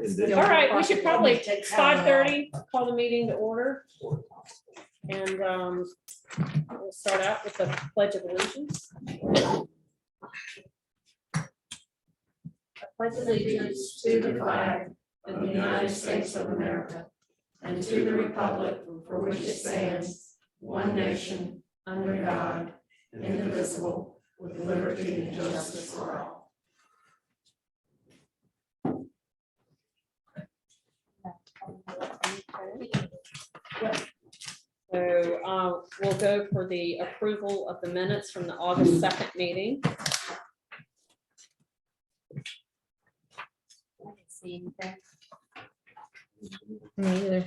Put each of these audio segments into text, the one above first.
All right, we should probably, it's 5:30, call the meeting to order. And we'll start out with the Pledge of Allegiance. I pledge allegiance to the flag of the United States of America and to the republic for which it stands, one nation, under God, indivisible, with liberty and justice for all. So we'll go for the approval of the minutes from the August 2nd meeting. I didn't see anything. Me either.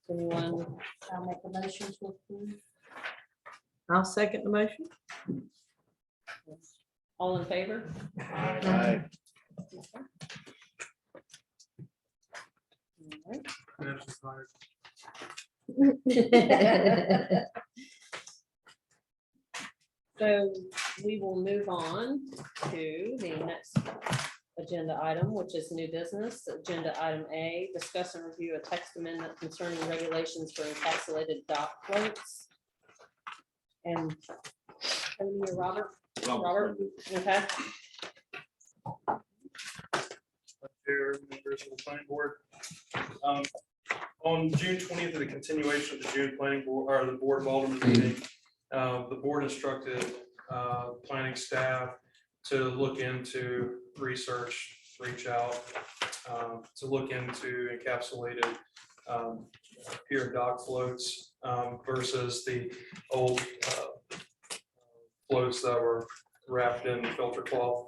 Anyone? I'll make a motion to approve. I'll second the motion. All in favor? Aye. So we will move on to the next agenda item, which is new business. Agenda item A, discuss and review a text amendment concerning regulations for encapsulated dock floats. And Tony or Robert? Robert, okay. Chair, members of the planning board. On June 20th, of the continuation of the June planning board, or the board of alderman meeting, the board instructed planning staff to look into research, reach out, to look into encapsulated pier and dock floats versus the old floats that were wrapped in filter cloth,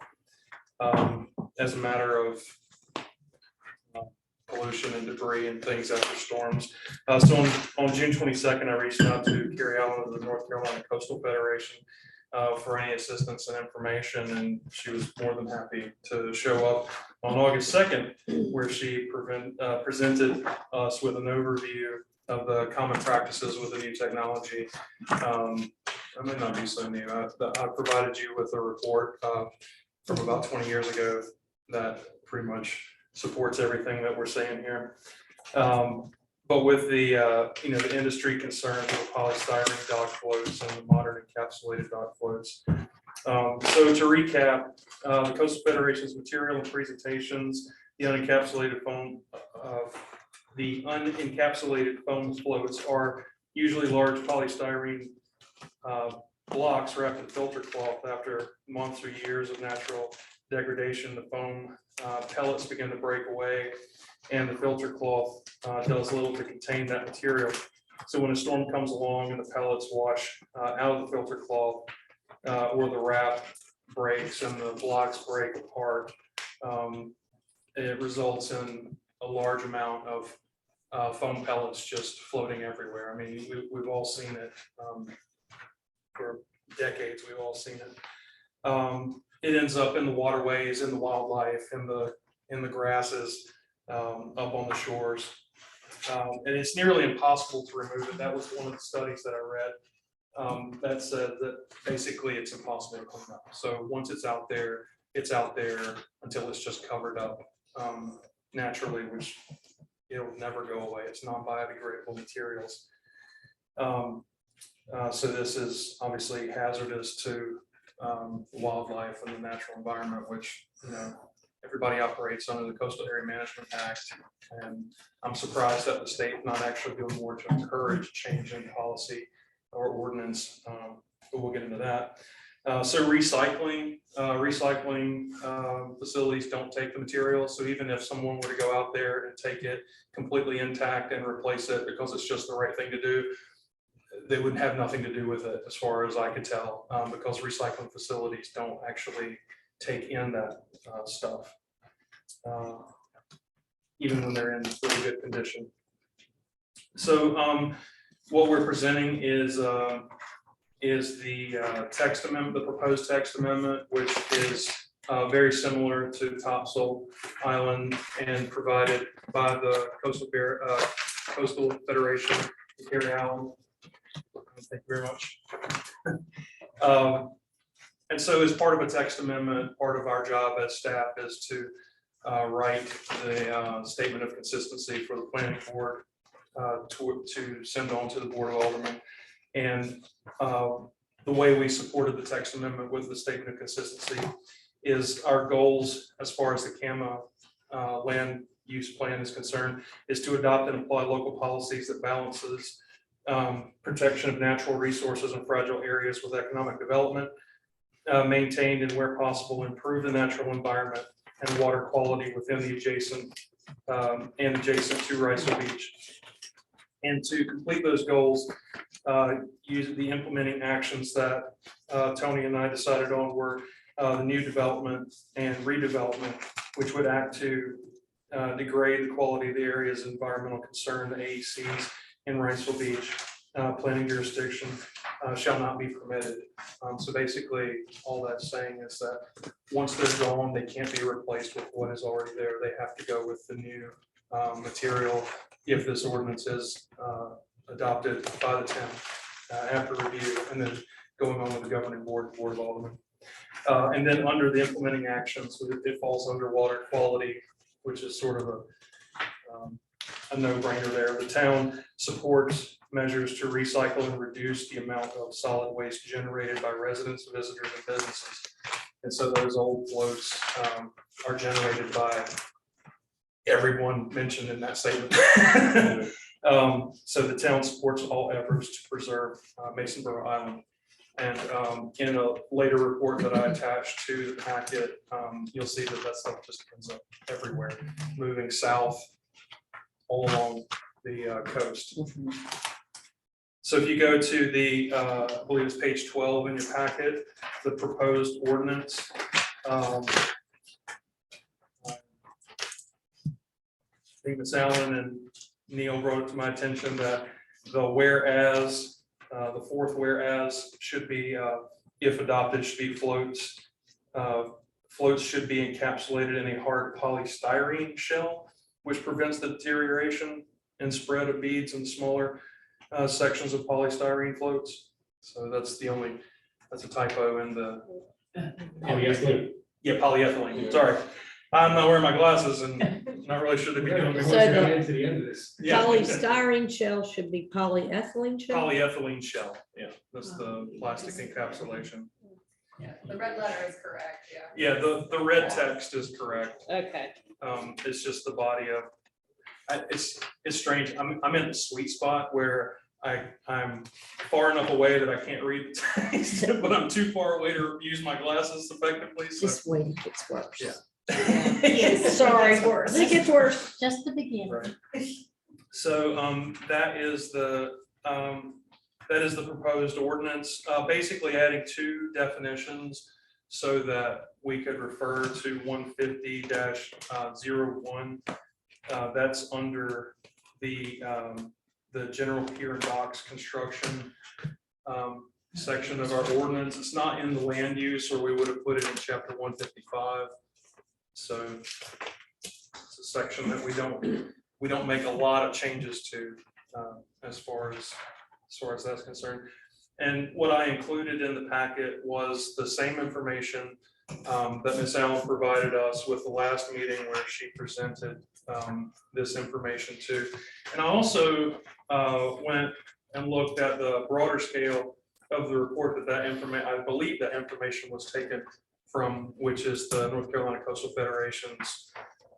as a matter of pollution and debris and things after storms. So on June 22nd, I reached out to Carrie Allen of the North Carolina Coastal Federation for any assistance and information, and she was more than happy to show up on August 2nd, where she presented us with an overview of the common practices with the new technology. I may not be so new. I provided you with a report from about 20 years ago that pretty much supports everything that we're saying here. But with the the industry concerns with polystyrene dock floats and the modern encapsulated dock floats. So to recap, the Coastal Federation's material and presentations, the unencapsulated foam floats are usually large polystyrene blocks wrapped in filter cloth. After months or years of natural degradation, the foam pellets begin to break away, and the filter cloth does little to contain that material. So when a storm comes along and the pellets wash out of the filter cloth, or the wrap breaks and the blocks break apart, it results in a large amount of foam pellets just floating everywhere. I mean, we've all seen it for decades. We've all seen it. It ends up in the waterways, in the wildlife, in the grasses, up on the shores. And it's nearly impossible to remove it. That was one of the studies that I read that said that basically it's impossible to clean up. So once it's out there until it's just covered up naturally, which it'll never go away. It's non-biodegradable materials. So this is obviously hazardous to wildlife and the natural environment, which everybody operates under the Coastal Area Management Act, and I'm surprised that the state not actually doing more to encourage change in policy or ordinance, but we'll get into that. So recycling facilities don't take the material. So even if someone were to go out there and take it completely intact and replace it because it's just the right thing to do, they would have nothing to do with it, as far as I could tell, because recycling facilities don't actually take in that stuff, even when they're in really good condition. So what we're presenting is the text amendment, the proposed text amendment, which is very similar to Topsail Island and provided by the Coastal Federation, Carrie Allen. Thank you very much. And so as part of a text amendment, part of our job as staff is to write the statement of consistency for the planning board to send on to the Board of Aldermen. And the way we supported the text amendment with the statement of consistency is our goals as far as the CAMA land use plan is concerned is to adopt and apply local policies that balances protection of natural resources and fragile areas with economic development, maintained and where possible improve the natural environment and water quality within the adjacent to Riceville Beach. And to complete those goals, use the implementing actions that Tony and I decided on were the new development and redevelopment, which would act to degrade the quality of the area's environmental concern, the AECs in Riceville Beach. Planning jurisdiction shall not be permitted. So basically, all that's saying is that once they're gone, they can't be replaced with what is already there. They have to go with the new material if this ordinance is adopted by the town after review, and then going on with the governing board of Aldermen. And then under the implementing actions, it falls under water quality, which is sort of a no-brainer there. The town supports measures to recycle and reduce the amount of solid waste generated by residents, visitors, and businesses. And so those old floats are generated by everyone mentioned in that statement. So the town supports all efforts to preserve Masonboro Island. And in a later report that I attached to the packet, you'll see that that stuff just ends up everywhere, moving south all along the coast. So if you go to the, I believe it's page 12 in your packet, the proposed ordinance. I think Ms. Allen and Neil brought it to my attention that the whereas, the fourth whereas should be, if adopted, should be floats. Floats should be encapsulated in a hard polystyrene shell, which prevents the deterioration and spread of beads and smaller sections of polystyrene floats. So that's the only, that's a typo in the. Polyethylene. Yeah, polyethylene, sorry. I'm not wearing my glasses and not really sure to be doing. So the- Into the end of this. Yeah. Polystyrene shell should be polyethylene shell? Polyethylene shell, yeah, that's the plastic encapsulation. The red letter is correct, yeah. Yeah, the red text is correct. Okay, It's just the body of, it's strange. I'm in a sweet spot where I'm far enough away that I can't read the text, but I'm too far away to use my glasses effectively. So Just wait, it gets worse. Yeah. Sorry, it gets worse. Just the beginning. Right. So that is the proposed ordinance, basically adding two definitions so that we could refer to 150-01. That's under the general pier and docks construction section of our ordinance. It's not in the land use, or we would have put it in chapter 155. So it's a section that we don't make a lot of changes to as far as that's concerned. And what I included in the packet was the same information that Ms. Allen provided us with the last meeting where she presented this information too. And I also went and looked at the broader scale of the report that information, I believe that information was taken from, which is the North Carolina Coastal Federation's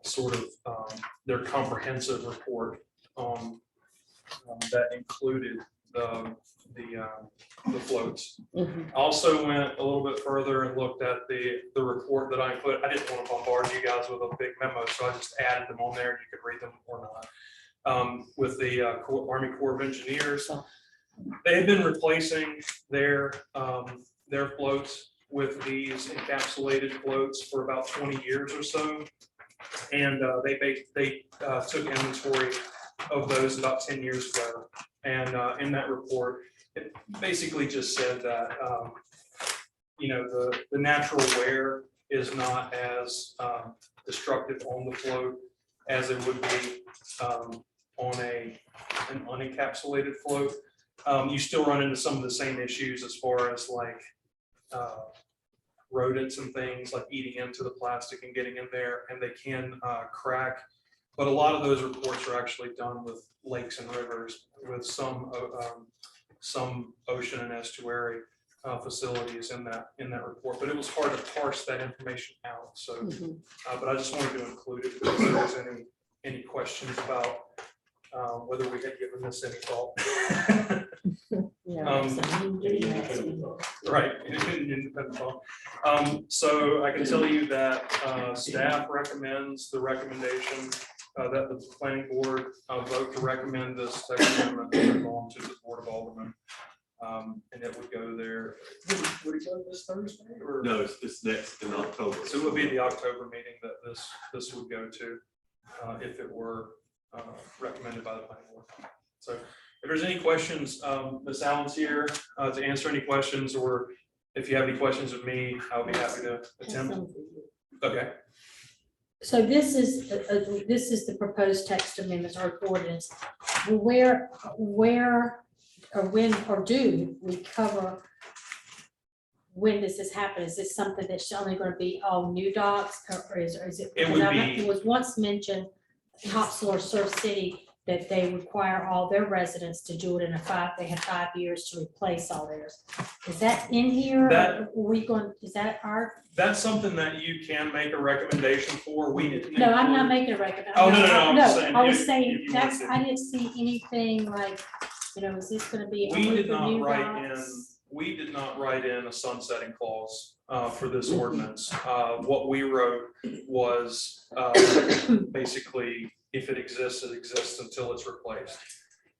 sort of their comprehensive report that included the floats. Mhm. Also went a little bit further and looked at the report that I put. I didn't want to bombard you guys with a big memo, so I just added them on there and you could read them or not. With the Army Corps of Engineers, they had been replacing their floats with these encapsulated floats for about 20 years or so. And they took inventory of those about 10 years ago. And in that report, it basically just said that, the natural wear is not as destructive on the float as it would be on an unencapsulated float. You still run into some of the same issues as far as like rodents and things like eating into the plastic and getting in there, and they can crack. But a lot of those reports are actually done with lakes and rivers, with some ocean and estuary facilities in that report. But it was hard to parse that information out. So, Mhm. but I just wanted to include it because there was any questions about whether we had given this any thought. Yeah. Right. Independent thought. So I can tell you that staff recommends the recommendation that the planning board vote to recommend this text amendment to move on to the Board of Aldermen. And it would go there. Would it go this Thursday or? No, it's next in October. So it would be the October meeting that this would go to, if it were recommended by the planning board. So if there's any questions, Ms. Allen's here to answer any questions, or if you have any questions of me, I'll be happy to attempt. Okay. So this is the proposed text amendments or ordinance. Where, or when, or do we cover? When does this happen? Is this something that's only going to be all new docs, or is it? It would because be- It was once mentioned, Topsail or Surf City, that they require all their residents to do it in they had 5 years to replace all theirs. Is that in here? That- Or are we going, is that our? That's something that you can make a recommendation for. We didn't. No, I'm not include- making a recommendation. Oh, no, I'm just saying, I was if saying, you that's, wanted to. I didn't see anything like, is this gonna be? We only did for not new write in, docs? we did not write in a sunsetting clause for this ordinance. What we wrote was basically, if it exists until it's replaced.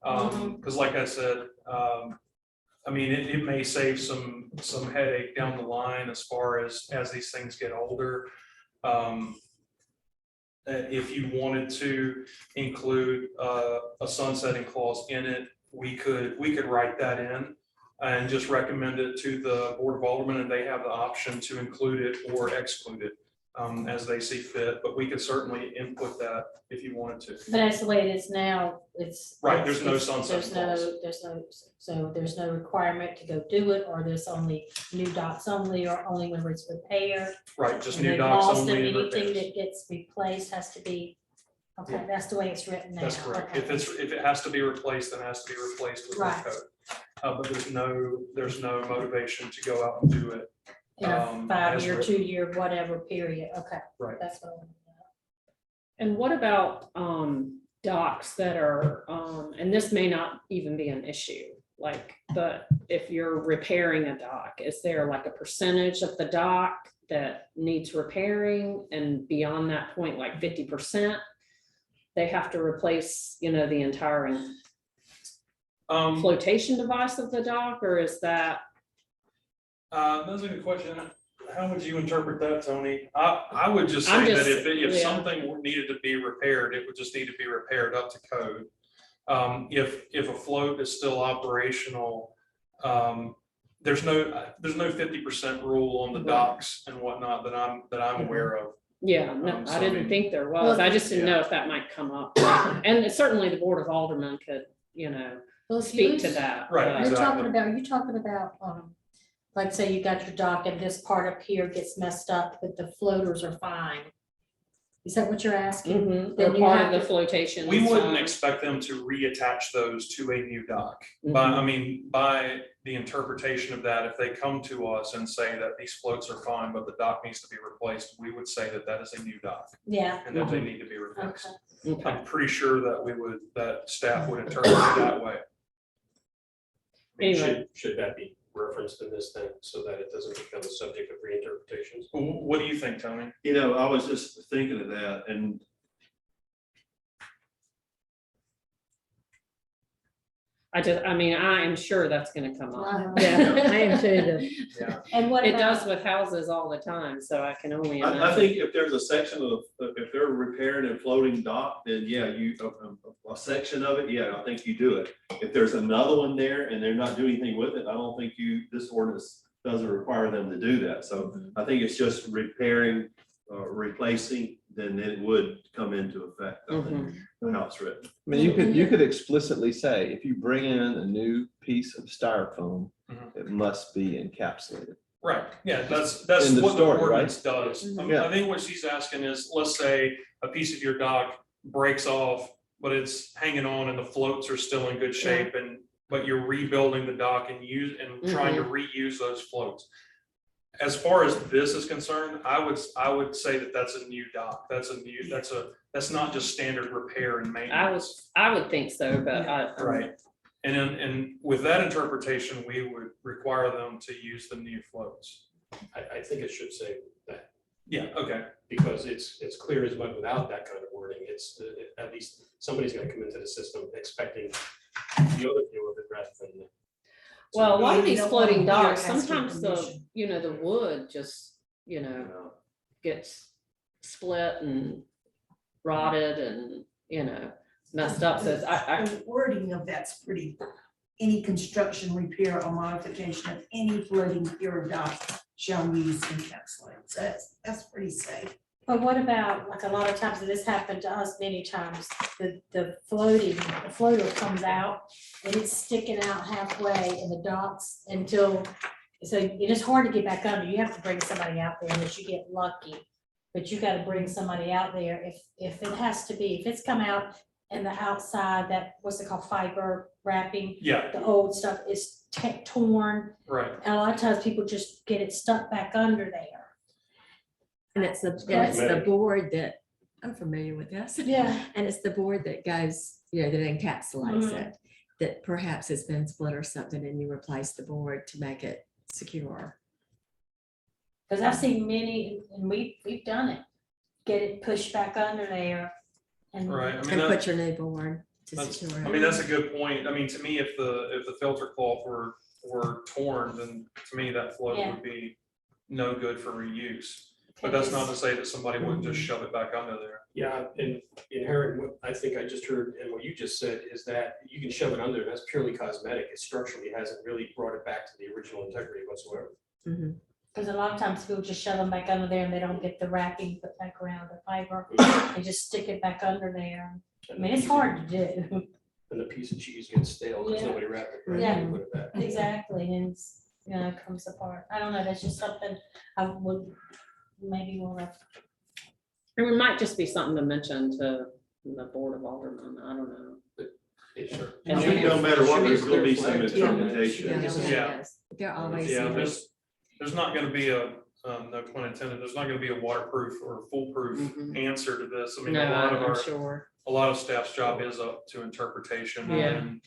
Because like I said, I mean, it may save some headache down the line as far as these things get older. If you wanted to include a sunsetting clause in it, we could write that in and just recommend it to the Board of Aldermen, and they have the option to include it or exclude it as they see fit. But we could certainly input that if you wanted to. But that's the way it is now, it's. Right, there's no it's- sunset clause. There's no requirement to go do it, or there's only new docs only, or only when it's repaired. Right, just And new they've docs lost only. it, and anything repairs. that gets replaced has to be, okay, Yeah. that's the way it's written now. That's correct. Okay. If it has to be replaced, then it has to be replaced with Right. the code. But there's no motivation to go out and do it. In a as 5-year, written. 2-year, whatever period, okay. Right. That's what I wanted to know. And what about docks that are, and this may not even be an issue, like, but if you're repairing a dock, is there like a percentage of the dock that needs repairing, and beyond that point, like 50%, they have to replace, the entire flotation device of the dock, or is that? That's a good question. How would you interpret that, Tony? I would just I'm say that just- if yeah. something needed to be repaired, it would just need to be repaired up to code. If a float is still operational, there's no 50% rule on the Right. docks and whatnot that I'm aware of. Yeah, no, So, I I didn't mean- think there was. I just didn't Yeah. know if that might come up. And certainly the Board of Aldermen could, Well, if speak to you- that. Right, but- You're exactly. talking about, like say you got your dock and this part up here gets messed up, but the floaters are fine. Is that what you're asking? Mhm, Then or you part have of the to- flotation. We is wouldn't fine. expect them to reattach those to a new dock. Mhm. By the interpretation of that, if they come to us and say that these floats are fine, but the dock needs to be replaced, we would say that that is a new dock Yeah, and that they need to be replaced. okay. Okay. I'm pretty sure that staff would interpret it that way. Anyway. Should that be referenced in this thing so that it doesn't become a subject of reinterpretations? What do you think, Tony? I was just thinking of that, and I am sure that's gonna come up. Uh-huh. Yeah, I am too. Yeah. And what It does about, with houses all the time, so I can only I imagine. think if there's a section of, if they're repairing and floating dock, then yeah, a section of it, yeah, I think you do it. If there's another one there and they're not doing anything with it, I don't think this ordinance doesn't require them to do that. So I think it's just repairing, replacing, then it would come into effect, I think, how it's written. I mean, you could explicitly say, if you bring in a new piece of styrofoam, Mhm. it must be encapsulated. Right, yeah, that's End of what the story, right? ordinance does. Yeah. I think what she's asking is, let's say a piece of your dock breaks off, but it's hanging on and the floats are still in good shape but you're rebuilding the dock and trying to reuse those floats. As far as this is concerned, I would say that that's a new dock. That's not just standard repair and maintenance. I would think so, but Right. And with that interpretation, we would require them to use the new floats. I think it should say that, Yeah, okay. because it's clear as mud without that kind of wording. It's, at least somebody's gonna come into the system expecting the other view of it rather than. well, a lot of Yeah, you these don't want floating them here docks, asking sometimes the, permission. the wood just, gets split and rotted and, messed up. So The wording of that's pretty, any construction, repair, or modification of any floating pier or dock shall use encapsulated. So that's pretty safe. But what about, like, a lot of times, and this happened to us many times, the floater comes out and it's sticking out halfway in the docks until, so it is hard to get back under. You have to bring somebody out there unless you get lucky. But you gotta bring somebody out there if it has to be, if it's come out and the outside, that, what's it called, fiber wrapping, Yeah, the old stuff is torn. right. And a lot of times people just get it stuck back under there. And it's the board that, I'm familiar with this. Yeah. And it's the board that goes, that encapsulates Mhm. it, that perhaps has been split or something and you replace the board to make it secure. Cause I've seen many, and we've done it, get it pushed back under there. And Right. I mean, And that- put your new board to That's, secure I it. mean, that's a good point. I mean, to me, if the filter cloth were torn, then to me, that float Yeah. would be no good for reuse. But that's not to say that somebody wouldn't just shove it back under there. Yeah, and inherent, what I think I just heard, and what you just said, is that you can shove it under, that's purely cosmetic. It structurally hasn't really brought it back to the original integrity whatsoever. Mhm. Cause a lot of times people just shove them back under there and they don't get the wrapping put back around the fiber. They just stick it back under there. I mean, it's hard to do. And the piece of cheese gets stale because Yeah. nobody wrapped it. right, Yeah. and put it back. Exactly, and it's, it comes apart. I don't know, that's just something I would maybe wanna, And it might just be something to mention to the Board of Aldermen. I don't know. Yeah, sure. And No matter what, there's gonna be some Yeah. interpretation. Yeah. They're always. Yeah, there's not gonna be a, no pun intended, there's not gonna be a waterproof or foolproof answer to this. I mean, No, a lot of I'm our, sure. a lot of staff's job is up to interpretation. Yeah. And,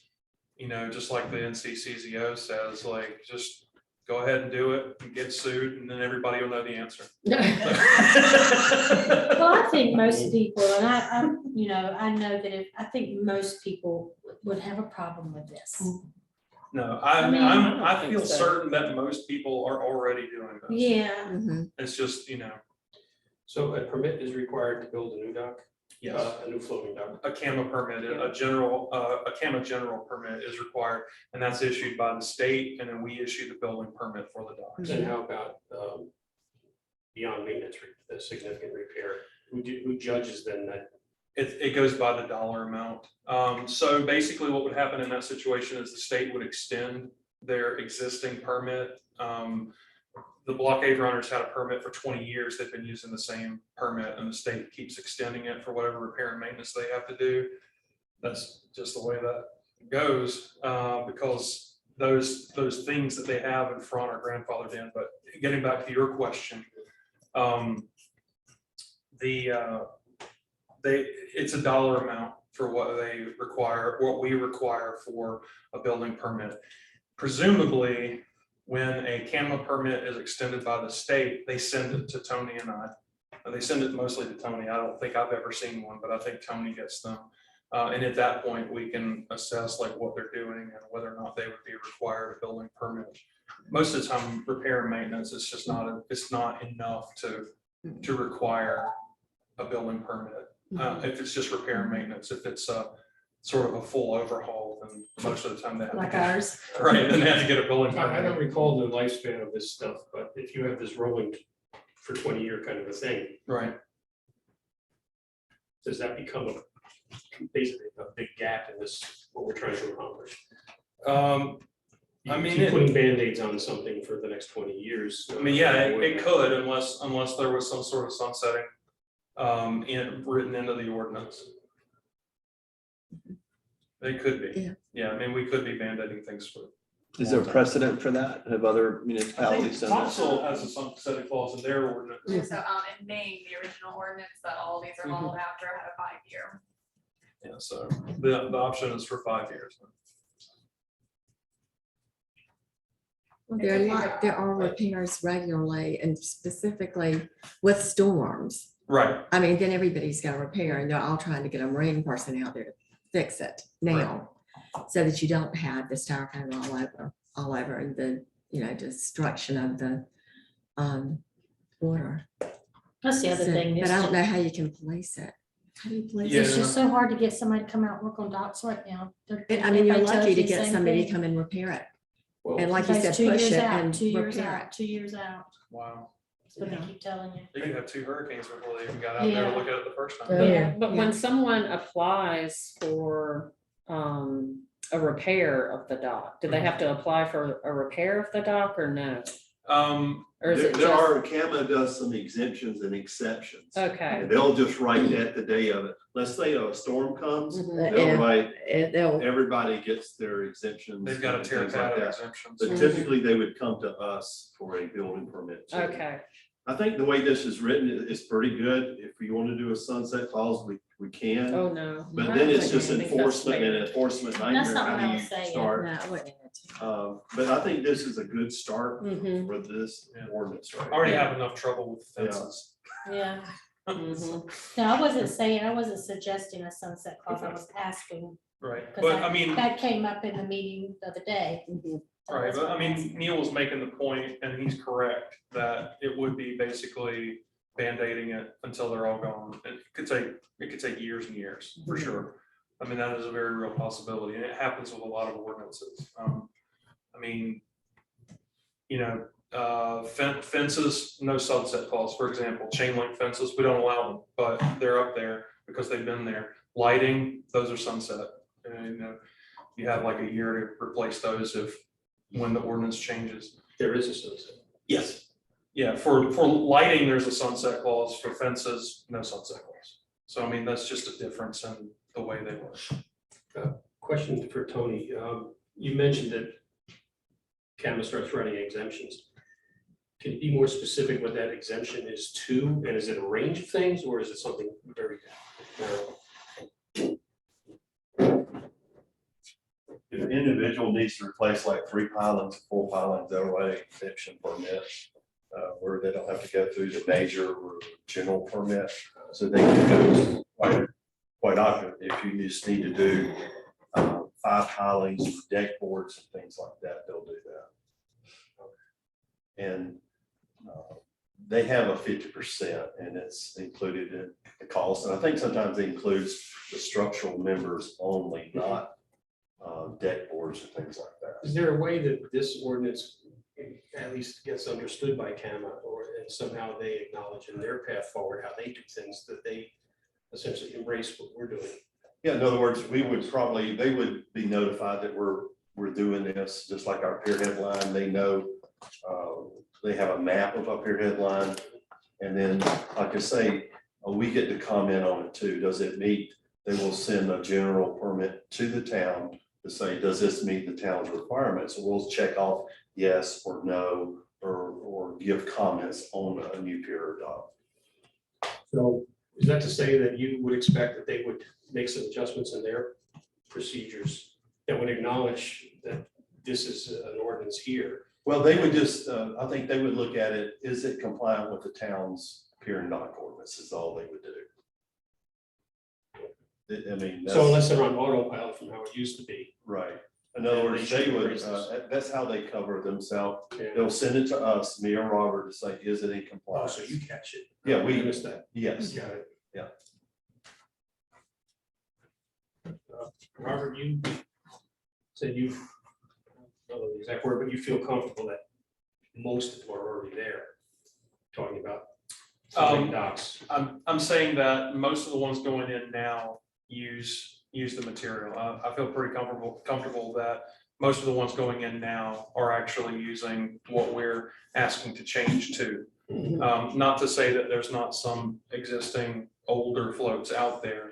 just like the NCCZO says, like, just go ahead and do it and get sued and then everybody will know the answer. well, I think most people, and I know that I think most people would have a problem with this. No, I mean, I don't I think feel so. certain that most people are already doing this. Yeah, Mhm. It's just, So a permit is required to build a new dock? yes, A new floating dock? a CAMA permit, a CAMA general permit is required, and that's issued by the state, and then we issue the building permit for the docks. And how about beyond maintenance, the significant repair? Who judges then that? It goes by the dollar amount. So basically what would happen in that situation is the state would extend their existing permit. The blockade runners had a permit for 20 years. They've been using the same permit and the state keeps extending it for whatever repair and maintenance they have to do. That's just the way that goes, because those things that they have in front are grandfathered in. But getting back to your question, it's a dollar amount for what they require, what we require for a building permit. Presumably, when a CAMA permit is extended by the state, they send it to Tony and I. They send it mostly to Tony. I don't think I've ever seen one, but I think Tony gets them. And at that point, we can assess like what they're doing and whether or not they would be required a building permit. Most of the time, repair and maintenance, it's just it's not enough to require a building permit. If it's just repair and maintenance, if it's sort of a full overhaul, then most of the time they have to like get, ours. right, then they have to get a building I don't permit. recall the lifespan of this stuff, but if you have this rolling for 20-year kind of a thing, Right. does that become basically a big gap in this, what we're trying to accomplish? I mean, You're it- putting Band-Aids on something for the next 20 years. I mean, yeah, it could unless there was some sort of sunsetting written into the ordinance. They could be. Yeah. Yeah, I mean, we could be mandating things for. Is there precedent for that? Have other municipalities done that? Thompson has a sunsetting clause in their ordinance. So, in Maine, the original ordinance that all these are modeled after had a 5-year. Yeah, so the option is for 5 years. There are repairs regularly and specifically with storms. Right, I mean, then everybody's got a repair and they're all trying to get a marine person out there to fix it now. So that you don't have the styrofoam all over and the, destruction of the water. That's the other So- thing. But it's I don't just- know how you can police it. How do you police Yeah. It's it? just so hard to get somebody to come out and work on docks right now. I mean, you're Everybody tells lucky you to the get same somebody to thing. come and repair it. Well, And like you It's said, 2 push years it out, and 2 years repair out, 2 years out. wow. That's what they Yeah. keep telling you. They could have 2 hurricanes before they even got out there Yeah. to look at it the first time. Oh, yeah. But Yeah. when someone applies for a repair of the dock, do they have to apply for a repair of the dock or no? Or is it There just, are, CAMA does some exemptions and exceptions. okay. And they'll just write that the day of it. Let's say a storm comes, Mhm. they'll Yeah. write, They'll, everybody gets their exemptions. They've got and to tear things it out like of that. exemptions. But typically, they would come to us for a building permit. too. Okay, I think the way this is written is pretty good. If you want to do a sunset clause, we can. oh, no. But I then don't it's think just I think that's enforcement and fair. enforcement That's nightmare. not what How I do was you saying. start? no, I wouldn't. But I think this is a good start Mhm, for this Yeah. ordinance. right I already here. have enough trouble with fences. Yeah. mhm. No, I wasn't suggesting a sunset clause. I was asking, Right, because but I mean, that came up in the meeting the other day. Mhm. So right, that's but what I I'm mean, asking. Neil was making the point, and he's correct, that it would be basically band-aiding it until they're all gone. It could take years and years, for sure. I mean, that is a very real possibility, and it happens with a lot of ordinances. I mean, fences, no sunset clause, for example, chain link fences, we don't allow them, but they're up there because they've been there. Lighting, those are sunset, and you have like a year to replace those when the ordinance changes. There is a sunset. Yes. Yeah, for lighting, there's a sunset clause. For fences, no sunset clause. So I mean, that's just a difference in the way they work. Question for Tony. You mentioned that CAMA starts writing exemptions. Can you be more specific what that exemption is to? And is it a range of things or is it something very narrow? If an individual needs to replace like 3 pilings, 4 pilings, they'll write an exemption permit. Where they don't have to go through the major or general permit. So they can go quite often if you just need to do 5 pilings, deck boards and things like that, they'll do that. And they have a 50% and it's included in the cost. And I think sometimes it includes the structural members only, not deck boards and things like that. Is there a way that this ordinance at least gets understood by CAMA or and somehow they acknowledge in their path forward how they do things, that they essentially embrace what we're doing? Yeah, in other words, they would be notified that we're doing this, just like our pier head line. They know, they have a map of our pier head line. And then, like I say, we get to comment on it too. Does it meet? They will send a general permit to the town to say, does this meet the town's requirements? So we'll check off yes or no, or give comments on a new pier or dock. So is that to say that you would expect that they would make some adjustments in their procedures that would acknowledge that this is an ordinance here? Well, they would just, I think they would look at it, is it compliant with the town's pier and dock ordinance is all they would do. I mean, So that's unless they're on autopilot from how it used to be. right. In other words, they would, Raise this. that's how they cover themselves. Yeah. They'll send it to us, me or Robert, to say, is it in Oh, compliance? so you catch it. Yeah, we- I missed that. Yes. Got it. Yeah. Robert, you said I don't know the exact word, but you feel comfortable that most of them are already there, talking about docks. I'm saying that most of the ones going in now use the material. I feel pretty comfortable that most of the ones going in now are actually using what we're asking to change to. Not to say that there's not some existing older floats out there,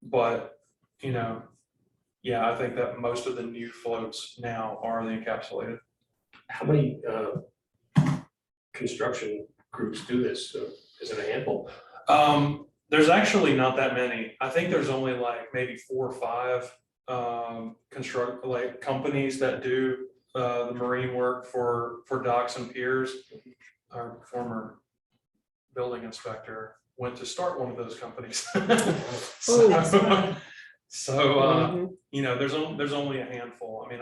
but, you know, yeah, I think that most of the new floats now are the encapsulated. How many construction groups do this? Is it a handful? There's actually not that many. I think there's only like maybe 4 or 5 companies that do the marine work for docks and piers. Our former building inspector went to start one of those companies. So, you know, there's only a handful. I mean,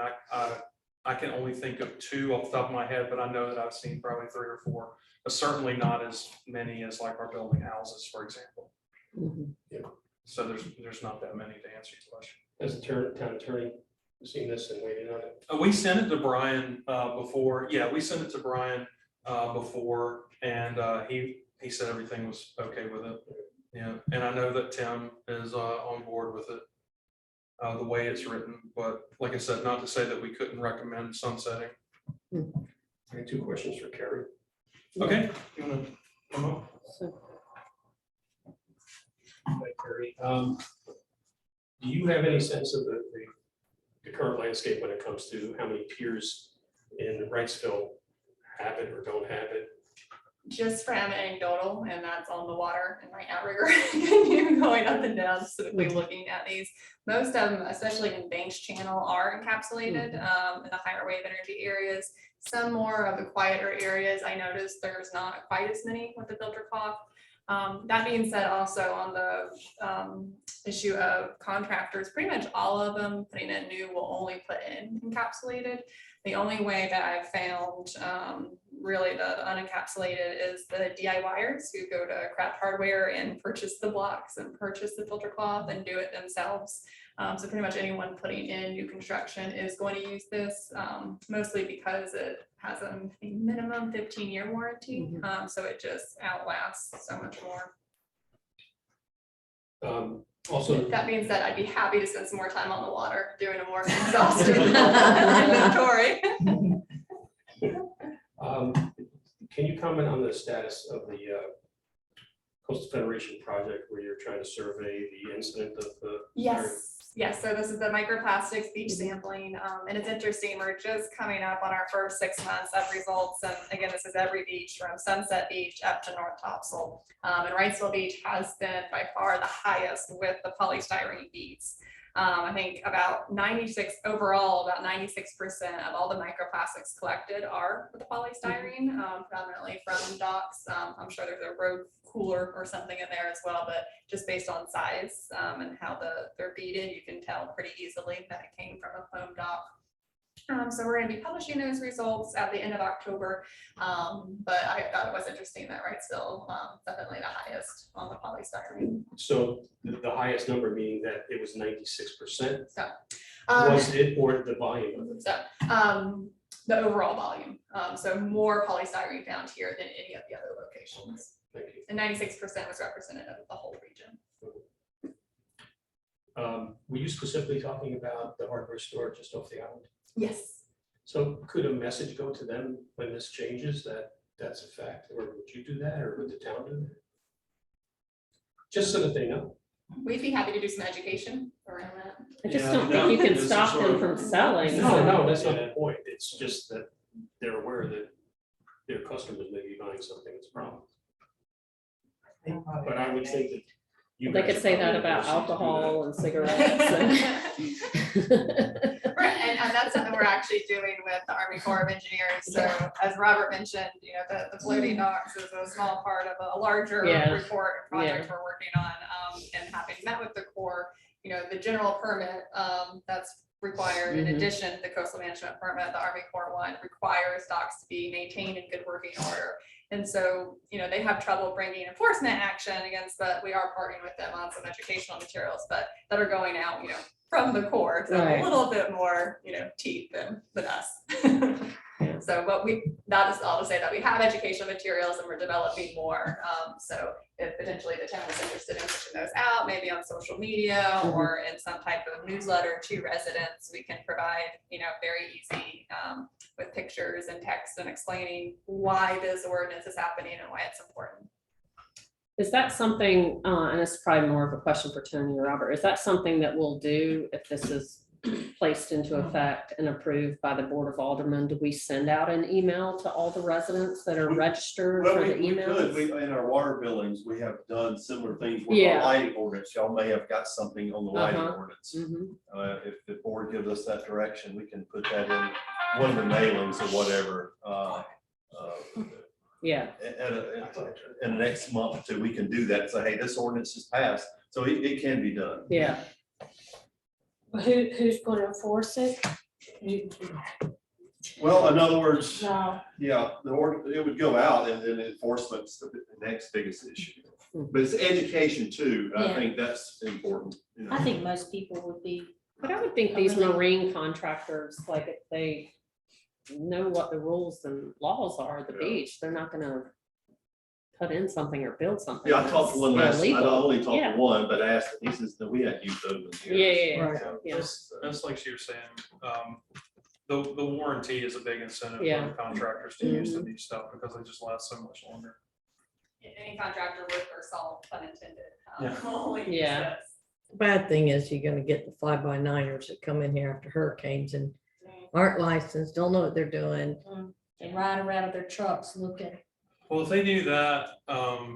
I can only think of 2 off the top of my head, but I know that I've seen probably 3 or 4, but certainly not as many as like our building houses, for example. So there's not that many to answer your question. As a town attorney, seen this and waiting on it? We sent it to Brian before. Yeah, we sent it to Brian before, and he said everything was okay with it. Yeah, and I know that Tim is on board with it, the way it's written. But like I said, not to say that we couldn't recommend sunsetting. I have 2 questions for Carrie. Okay, you wanna come up? Hi, Carrie. Do you have any sense of the current landscape when it comes to how many piers in Wrightsville have it or don't have it? Just from anecdotal, and that's on the water and right outrigger, you're going up and down, specifically looking at these. Most of them, especially in Banks Channel, are encapsulated in the higher wave energy areas. Some more of the quieter areas, I noticed there's not quite as many with the filter cloth. That being said, also on the issue of contractors, pretty much all of them putting in new will only put in encapsulated. The only way that I've found really the unencapsulated is the DIYers who go to Craft Hardware and purchase the blocks and purchase the filter cloth and do it themselves. So pretty much anyone putting in new construction is going to use this, mostly because it has a minimum 15-year warranty. So it just outlasts so much more. Also, That being said, I'd be happy to spend some more time on the water doing a more exhaustive inventory. can you comment on the status of the Coastal Federation project where you're trying to survey the incident of the? Yes, so this is the microplastics beach sampling, and it's interesting, we're just coming up on our first 6 months of results, and again, this is every beach from Sunset Beach up to North Topsail, and Wrightsville Beach has been by far the highest with the polystyrene beads. I think about 96 overall, about 96% of all the microplastics collected are with the polystyrene, predominantly from docks. I'm sure there's a road cooler or something in there as well, but just based on size and how they're beaded, you can tell pretty easily that it came from a foam dock. So we're going to be publishing those results at the end of October, but I thought it was interesting that Wrightsville definitely the highest on the polystyrene. So the highest number meaning that it was 96%? So, Was it or the volume of it? So the overall volume, so more polystyrene found here than any of the other locations. Thank you. And 96% was representative of the whole region. Were you specifically talking about the hardware store just off the island? Yes. So could a message go to them when this changes that that's a fact, or would you do that, or would the town do that? Just so that they know. We'd be happy to do some education around that. I just Yeah, don't that think you can is stop sort them of- from selling. No, that's not the point. It's just that they're aware that their customers may be buying something that's a problem. But I would think that you They guys could say that probably about oversee to do alcohol and cigarettes. Right, and that's something we're actually doing with the Army Corps of Engineers. So as Robert mentioned, you know, the floating docks is a small part of a larger Yeah. report and project we're working on. And having met with the Corps, you know, the general permit that's required in Mhm. addition to the coastal management permit, the Army Corps one requires docks to be maintained in good working order. And so, you know, they have trouble bringing enforcement action against that. We are partnering with them on some educational materials, but that are going out, you know, from the Corps. So Right. a little bit more, you know, teeth than us. Yeah. So, but that is all to say that we have educational materials and we're developing more. So if potentially the town is interested in pushing those out, maybe on social media or in some type of newsletter to residents, we can provide, very easy, with pictures and text and explaining why this ordinance is happening and why it's important. Is that something, and it's probably more of a question for Tony or Robert, is that something that we'll do if this is placed into effect and approved by the Board of Aldermen? Do we send out an email to all the residents that are registered Well, for we the could, emails? in our water billings, we have done similar things with Yeah. our lighting ordinance. Y'all may have got something on the lighting Uh-huh. ordinance. Mhm. If the board gives us that direction, we can put that in one of the mailings or whatever. Yeah, In the next month or two, we can do that and say, hey, this ordinance is passed. So it can be done. yeah. Who's gonna enforce it? Well, in other words, No, yeah, it would go out and then enforcement's the next biggest issue. But it's education too. I Yeah. think that's important. I think most people would be, But I would think these marine contractors, like if they know what the rules and laws are at the Yeah. beach, they're not gonna put in something or build something. Yeah, I talked to one that's last, I illegal. only talked Yeah. to one, but asked, he says, no, we had youth over here. Yeah, yeah, yeah. So, Yeah. That's like she was saying, the warranty is a big incentive Yeah. for the contractors to use the new stuff because they just last so much longer. Any contractor worth their salt, pun intended. Yeah. will use Yeah. this. Bad thing is you're gonna get the fly-by-niners that come in here after hurricanes and aren't licensed, don't know what they're doing. and ride around with their trucks looking. Well, if they do that,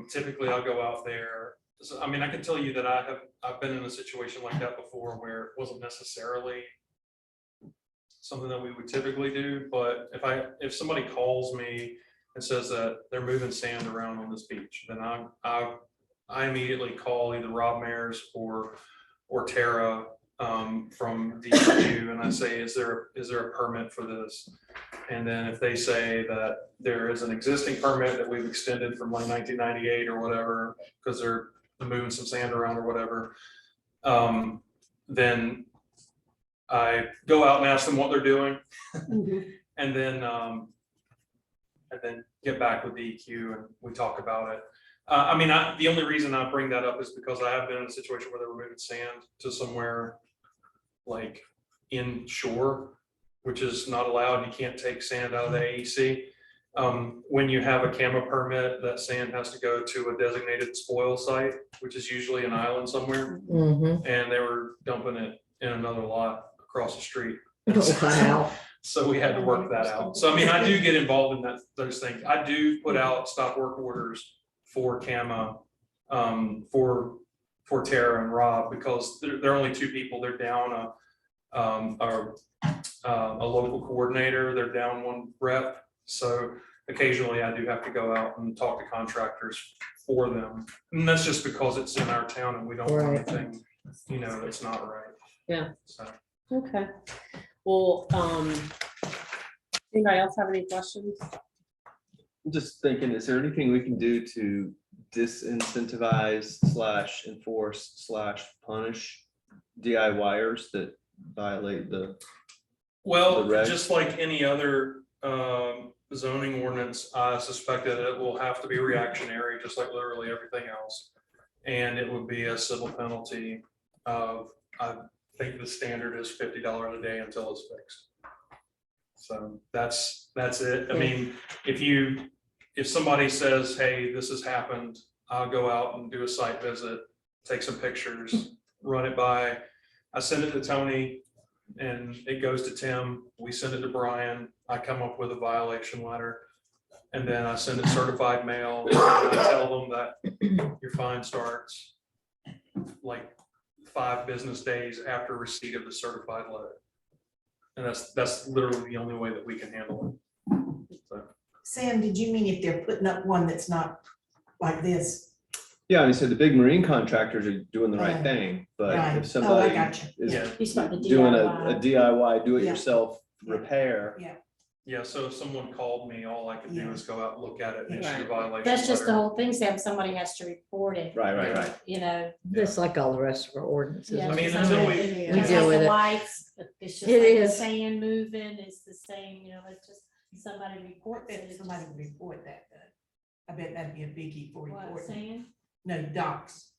typically I'll go out there. So, I mean, I can tell you that I've been in a situation like that before where it wasn't necessarily something that we would typically do, but if somebody calls me and says that they're moving sand around on this beach, then I immediately call either Rob Mayers or Tara from DEQ, and I say, is there a permit for this? And then if they say that there is an existing permit that we've extended from like 1998 or whatever, because they're moving some sand around or whatever, then I go out and ask them what they're doing, and then get back with DEQ and we talk about it. I mean, the only reason I bring that up is because I have been in a situation where they were moving sand to somewhere like inshore, which is not allowed. You can't take sand out of the AEC. When you have a CAMA permit, that sand has to go to a designated spoil site, which is usually an island somewhere. Mm-hmm. And they were dumping it in another lot across the street. Wow. So we had to work that out. So I mean, I do get involved in those things. I do put out stop work orders for CAMA, for Tara and Rob, because they're only two people. They're down a local coordinator. They're down one rep. So occasionally I do have to go out and talk to contractors for them. And that's just because it's in our town and we don't want Right. anything, that's not right. Yeah. So. Okay. Well, anybody else have any questions? I'm just thinking, is there anything we can do to disincentivize / enforce / punish DIYers that violate the? Well, The regs? just like any other zoning ordinance, I suspect that it will have to be reactionary, just like literally everything else. And it would be a civil penalty of, I think the standard is $50 a day until it's fixed. So that's it. I mean, if somebody says, hey, this has happened, I'll go out and do a site visit, take some pictures, run it by. I send it to Tony and it goes to Tim. We send it to Brian. I come up with a violation letter. And then I send it certified mail. And I tell them that your fine starts like 5 business days after receipt of the certified letter. And that's literally the only way that we can handle it. So. Sam, did you mean if they're putting up one that's not like this? Yeah, I mean, so the big marine contractors are doing the right Right. thing, but Right. if Oh, I somebody got you. is Yeah. He's about to doing a DIY. DIY, do it Yeah. yourself Yeah. repair, Yeah, so if someone called me, all I could do Yeah. is go out, look at it, and issue a Right. violation. That's just the letter. whole thing, Sam, somebody has to report it. Right. You know. Just like all the rest of our ordinances. Yeah, I mean, it's until like- we- it's We like deal with the it. lights, it's just It like the is. sand moving, it's the same, it's just, somebody reports If it. somebody would report that, I bet that'd be a biggie for What, reporting. saying? No, docks.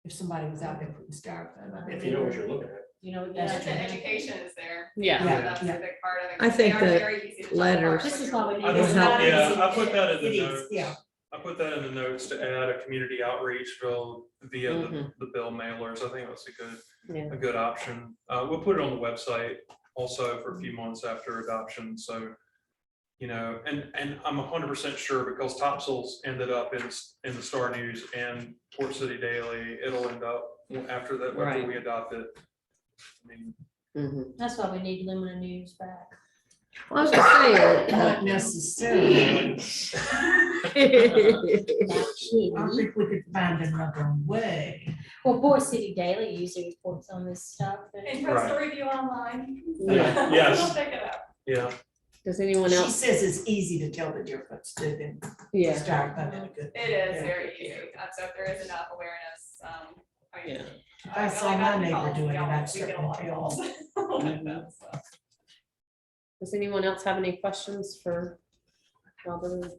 If somebody was out there putting styrofoam, I bet If you know what you're looking at. You know, That's Yeah, yeah. the education is there. Yeah. Yeah, That's yeah. a big part of it. I think They are the very easy to tell letters- apart This when is you're why we looking need at to it. It's not Yeah, easy. I put that in It the is, notes. yeah. I put that in the notes to add a community outreach via Mhm. the bill mailers. I think that's Yeah. a good option. We'll put it on the website also for a few months after adoption, so. And I'm 100% sure because Topsails ended up in the Star News and Port City Daily, it'll end up after that, after Right. we adopt it. I mean, Mhm. That's why we need Lumina News back. Well, I was just saying. Not necessarily. I think we could find another way. Well, Port City Daily usually reports on this stuff. And press the review online. Yeah, yes. We'll pick it up. Yeah, Does anyone She else? says it's easy to tell the difference too, than Yeah. styrofoam in a good. It is Yeah. very easy. So if there is enough awareness, I mean. Yeah. If I feel saw like my got neighbor calls. doing We it, all- I'd we get a certainly lot of tell. calls like that, so. Does anyone else have any questions for Robert?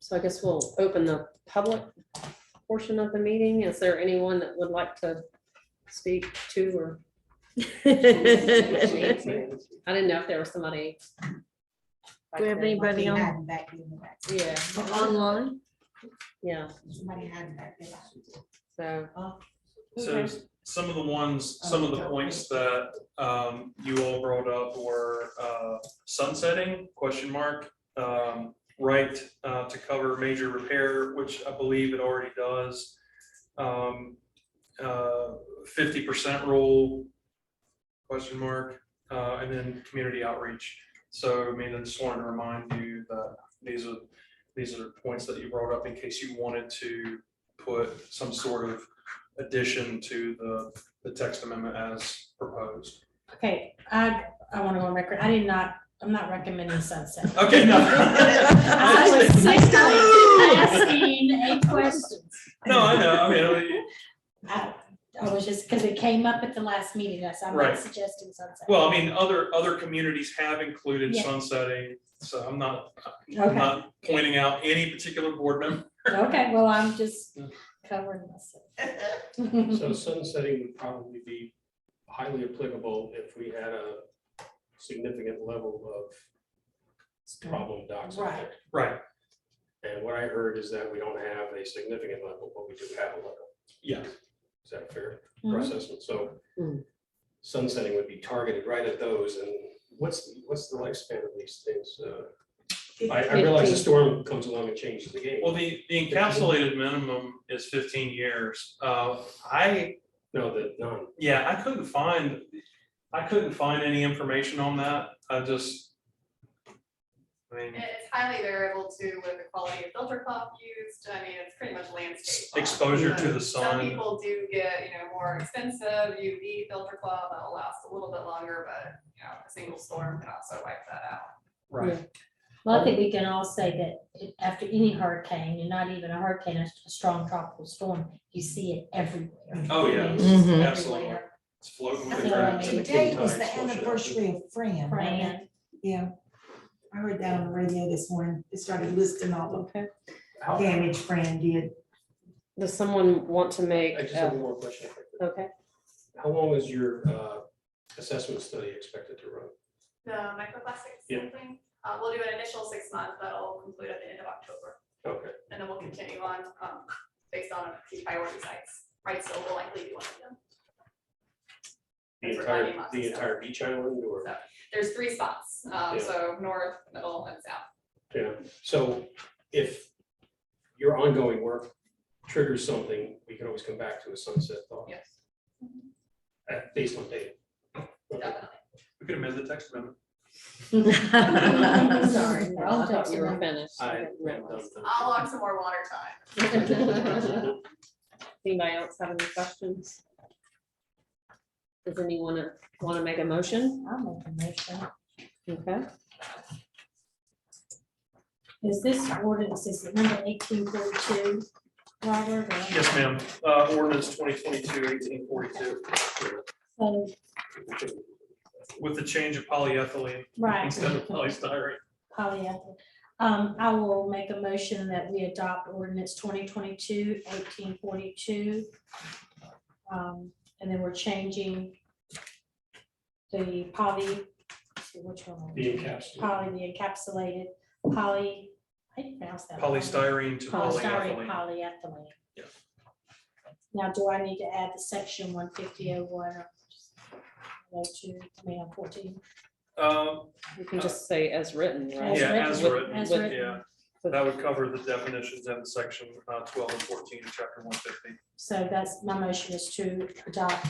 So I guess we'll open the public portion of the meeting. Is there anyone that would like to speak to or? I didn't know if there was somebody. Do we have anybody on? Hiding back in the back. Yeah, Online? yeah, Somebody hiding back there. so. so Okay. some of the points that you all brought up were sunsetting, ? Right to cover major repair, which I believe it already does. 50% rule, ? And then community outreach. So, I mean, I just wanted to remind you that these are points that you brought up in case you wanted to put some sort of addition to the text amendment as proposed. Okay, I want to go on record. I'm not recommending sunset. Okay, no. I was simply asking a question. No, I know, I mean, I was just, because it came up at the last meeting, that's, I'm Right. not suggesting sunset. well, I mean, other communities have included Yeah. sunsetting, so I'm not Okay, pointing out any particular board member. okay, well, I'm just covering myself. So sunsetting would probably be highly applicable if we had a significant level of problem docks out there. Right, And what I heard is that we don't have a significant level, but we do have a level. yeah, Is that a fair Mhm. assessment? So Mm. sunsetting would be targeted right at those. And what's the lifespan of these things? I realize the storm comes along and changes the game. well, the encapsulated minimum is 15 years. No, none. Yeah, I couldn't find any information on that. I mean, It's highly variable too with the quality of filter cloth used. I mean, it's pretty much landscape. cloth. exposure to the Some sun. people do get, more expensive UV filter cloth that'll last a little bit longer, but, a single storm can also wipe that out. Right, Well, I think we can all say that after any hurricane, and not even a hurricane, a strong tropical storm, you see it everywhere. Oh, yeah. I mean, it's Mhm. Absolutely. everywhere. it's floating Yeah, with the I current. mean- Today was the anniversary of Fran. wasn't it? Fran. Yeah. I heard that on the radio this morning. It started listing all the Okay, damage Fran did. does someone want to make? I just have one more question. if I could. Okay, How long is your assessment study expected to run? The microplastics Yeah. sampling, we'll do an initial 6 months that'll conclude at the end of October. Okay. And then we'll continue on based on a few priority sites. Wrightsville will likely be one of them. The That's for finding entire, lots the of stuff. entire beach island or? So, there's 3 spots, Yeah. so north, middle, and south. Yeah, so if your ongoing work triggers something, we can always come back to a sunset thought Yes, based on data. Okay. definitely. We could amend the text amendment. sorry, I'll I thought you were text finished. I I didn't am realize. done. I'll log some more water time. Anybody else have any questions? Does anyone want to make a motion? I'll make a motion. Okay, Is this ordinance, is it number 1842, Robert? or- Yes, ma'am. Ordinance 2022-1842. So with the change of polyethylene Right. instead of polystyrene. Polyethylene. I will make a motion that we adopt ordinance 2022-1842. And then we're changing the poly, let's see which one. The encapsulated. The encapsulated poly, how do you pronounce that? Polystyrene to Polystyrene polyethylene. polyethylene. Yeah. Now, do I need to add the section 15001 or 02, I mean, 14? You can just say as written, right? As Yeah, written. as With- written. As with- written. Yeah, that would cover the definitions in section 12 and 14 of chapter 150. So that's, my motion is to adopt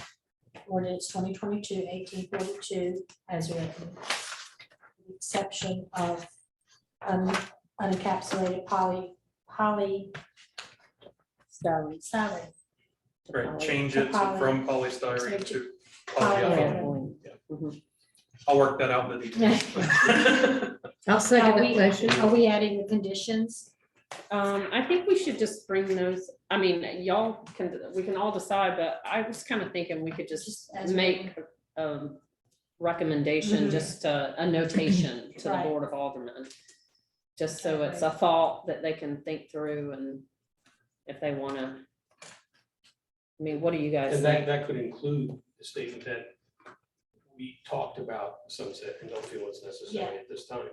ordinance 2022-1842 as written. With the exception of unencapsulated styrene. Right, change it Poly- from polystyrene to Polyethylene. polyethylene. Mhm. I'll work that out in the details. I'll second Are that motion. Are we adding the conditions? I think we should just bring those, I mean, y'all can, we can all decide, but I was kind of thinking we could just Just as make a recommendation, Mhm. just a notation to the Right. Board of Aldermen. Just so it's a thought that they can think through and if they wanna. I mean, what do you guys And that, think? that could include the statement that we talked about sunset and don't feel it's necessary at this time.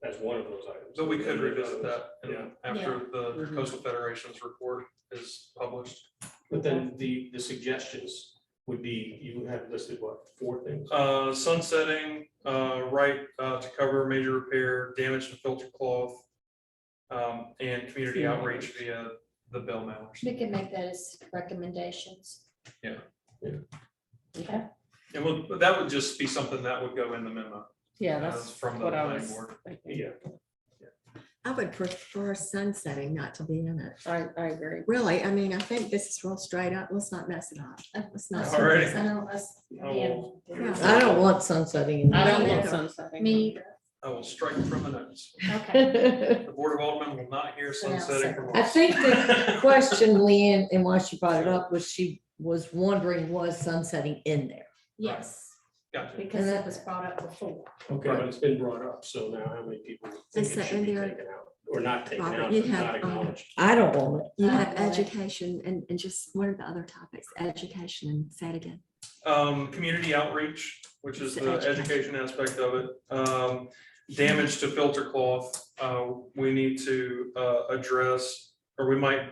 As one of those items. So we could revisit that Yeah. after the Mhm. Coastal Federation's report is published. But then the suggestions would be, you have listed what, 4 things? Sunsetting, right, to cover major repair, damage to filter cloth, and community outreach via the bell mailers. We can make that as recommendations. Yeah. Yeah. Okay. And that would just be something that would go in the memo. Yeah, that's From the what I planning was board. thinking. Yeah. I would prefer sunsetting not to be in it. I agree. Really, I mean, I think this is real straight up. Let's not mess it up. Let's not. All right. I know us, Oh. I don't want sunsetting in I don't there. want either. sunsetting. me, I will strike from the notes. okay. The Board of Aldermen will not hear sunsetting from I us. think the question, Leanne, and why she brought it up was she was wondering, was sunsetting in there? Yes, Gotcha. because it was brought up before. Okay, but it's been brought up, so now how many people think Is it that should in be there? taken out? Or not taken Robert, out, you but have, not acknowledged? I don't want it. You have Right. education and just, what are the other topics? Education and say it again. Community outreach, which is It's the education. education aspect of it. Damage to filter cloth, we need to address, or we might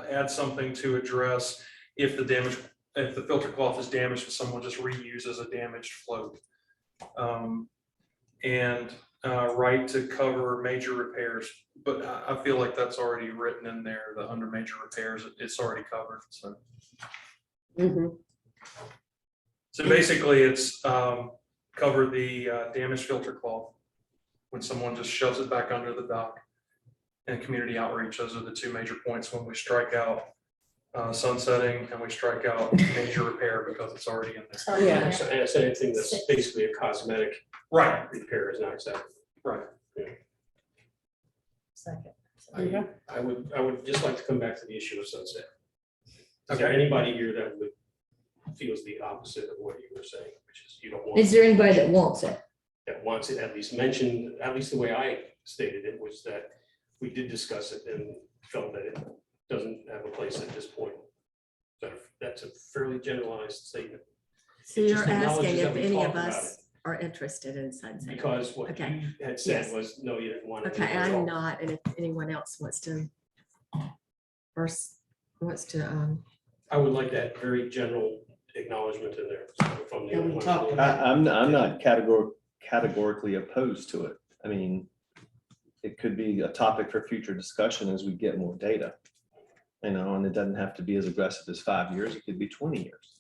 add something to address if the filter cloth is damaged and someone just reuses a damaged float. And right to cover major repairs, but I feel like that's already written in there, the under major repairs, it's already covered, so. Mhm. So basically, it's cover the damaged filter cloth when someone just shoves it back under the dock. And community outreach, those are the 2 major points when we strike out sunsetting and we strike out major repair because it's already in there. So, Yeah. So and it's anything that's basically a cosmetic Right, repair is not acceptable. right. Second. I would just like to come back to the issue of sunset. Is there anybody here that would feels the opposite of what you were saying, which is you don't want? Is there anybody that wants it? That wants it at least mentioned, at least the way I stated it was that we did discuss it and felt that it doesn't have a place at this point. So that's a fairly generalized statement. So It you're just acknowledges asking that if we any talked of about us are interested in sunsetting. Because what Okay. you had said Yes. was, no, you didn't want it. Okay, I'm not, and if anyone else wants to, I would like that very general acknowledgement in there. So from the Yeah, we other one. talked about I'm not categorically opposed to it. I mean, it could be a topic for future discussion as we get more data. You know, and it doesn't have to be as aggressive as 5 years, it could be 20 years.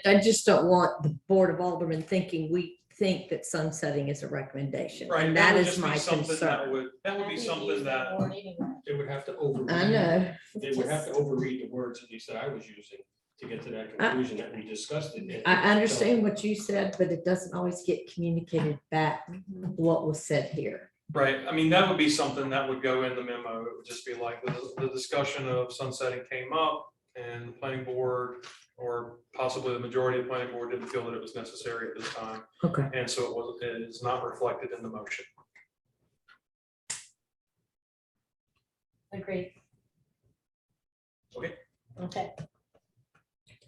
I just don't want the Board of Aldermen thinking we think that sunsetting is a recommendation. Right, And that that would is just be my something that concern. would be something that, They would have to overread. I know. They would have to overread the words at least that I was using to get to that conclusion that we discussed it. I understand what you said, but it doesn't always get communicated back what was said here. right, I mean, that would be something that would go in the memo. It would just be like the discussion of sunsetting came up and the planning board or possibly the majority of the planning board didn't feel that it was necessary at this time. Okay. And so it is not reflected in the motion. Agreed. Okay. Okay.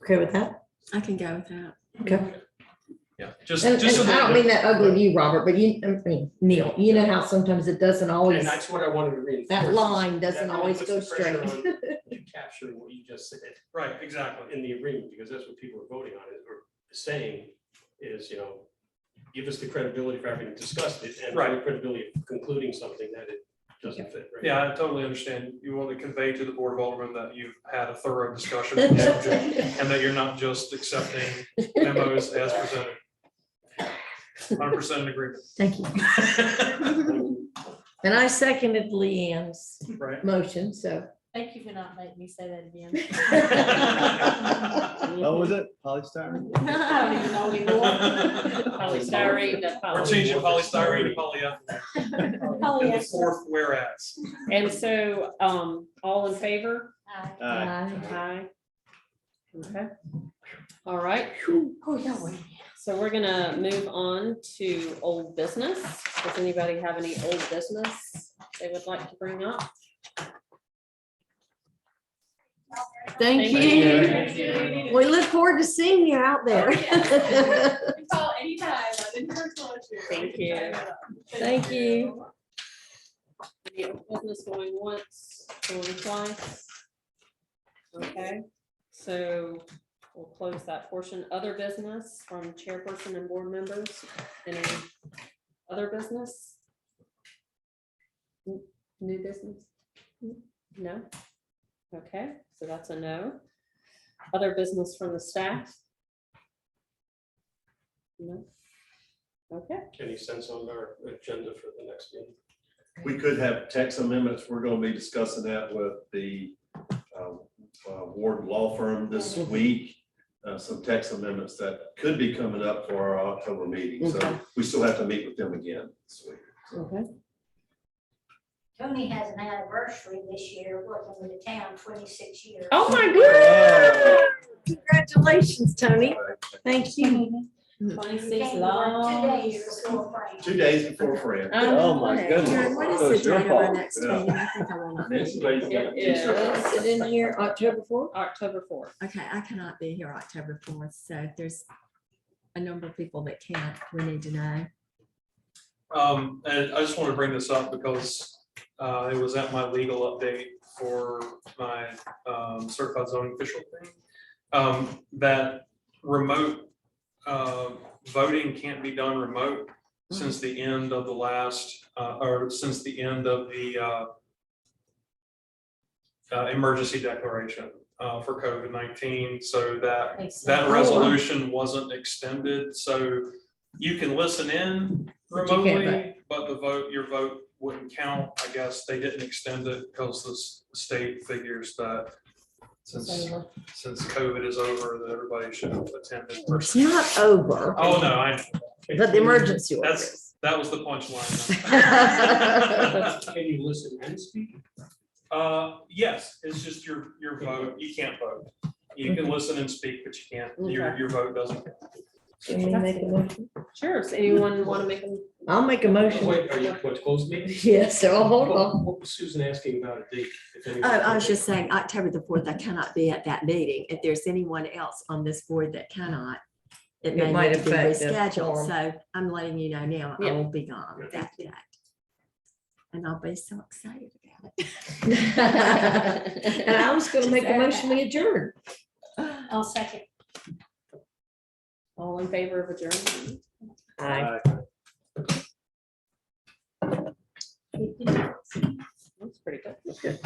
Okay with that? I can go with that. Okay. Yeah, just. And just so I don't that- mean that ugly to you, Robert, but I mean, Neil, you know how sometimes it doesn't always, And that's what I wanted to reinforce. that line doesn't That really always puts go the pressure straight. on to capture what you just said Right, exactly. in the agreement, because that's what people are voting on, or saying is, give us the credibility for having discussed it, and Right. the credibility of concluding something that it doesn't fit, right? Yeah, I totally understand. You want to convey to the Board of Aldermen that you've had a thorough discussion on the subject and that you're not just accepting memos as presented. 100% in agreement. Thank you. And I seconded Leanne's Right. motion, so. Thank you for not making me say that again. What was it? Polystyrene? I don't even know anymore. Polystyrene to We're changing polystyrene to polyethylene. And the fourth whereas. And so, all in favor? Aye. Aye. Okay. All right, Oh, yeah, wait. so we're gonna move on to old business. Does anybody have any old business they would like to bring up? Thank Thank you. We look forward to seeing you out there. Call anytime. Thank you. Thank you. Any old business going once, going twice? Okay, so we'll close that portion. Other business from chairperson and board members. Any other business? New business? No? Okay, so that's a no. Other business from the staff? No? Okay, Any sense on our agenda for the next meeting? We could have text amendments. We're gonna be discussing that with the Ward Law Firm this week. Some text amendments that could be coming up for our October meeting, so Okay. we still have to meet with them again this week. okay. Tony has an anniversary this year, working with the town, 26 years. Oh, my goodness. Congratulations, Tony. Thank you. 26 Came to work 2 long. days before Frank. 2 days before Fred. Oh, my goodness. Karen, what is So the it's your date of our fault. next Yeah. meeting? I think I will not be Next here. week, It is Is it in here, October 4th? October 4th. Okay, I cannot be here October 4th, so if there's a number of people that can't, we need to know. And I just want to bring this up because it was at my legal update for my certified zoning official thing. That remote voting can't be done remote since the end of the last, or since the end of the emergency declaration for COVID-19. So that that resolution wasn't extended, so you can listen in But you can't remotely, but your vote wouldn't count. I guess they didn't extend it because the state figures that since COVID is over, that everybody should attend in It's person. not over, Oh, no, I, but the emergency order That's- is. that was the punchline. Can you listen and speak? Yes, it's just your vote. You can't vote. You can listen and speak, but you can't, your vote doesn't. Can we make a motion? Sure, does anyone want to make a? I'll make a motion. Wait, are you, what, close meeting? Yes, so hold on. What was Susan asking about a date? if Oh, anyone- I was just saying, October the 4th, I cannot be at that meeting. If there's anyone else on this board that cannot, it It may might need to be affect the rescheduled, quorum. so I'm letting you know now, I Yeah. will be gone that day. And I'll be so excited about it. And I was gonna make a motion we adjourn. I'll second. All in favor of adjournment? Aye. That's pretty good.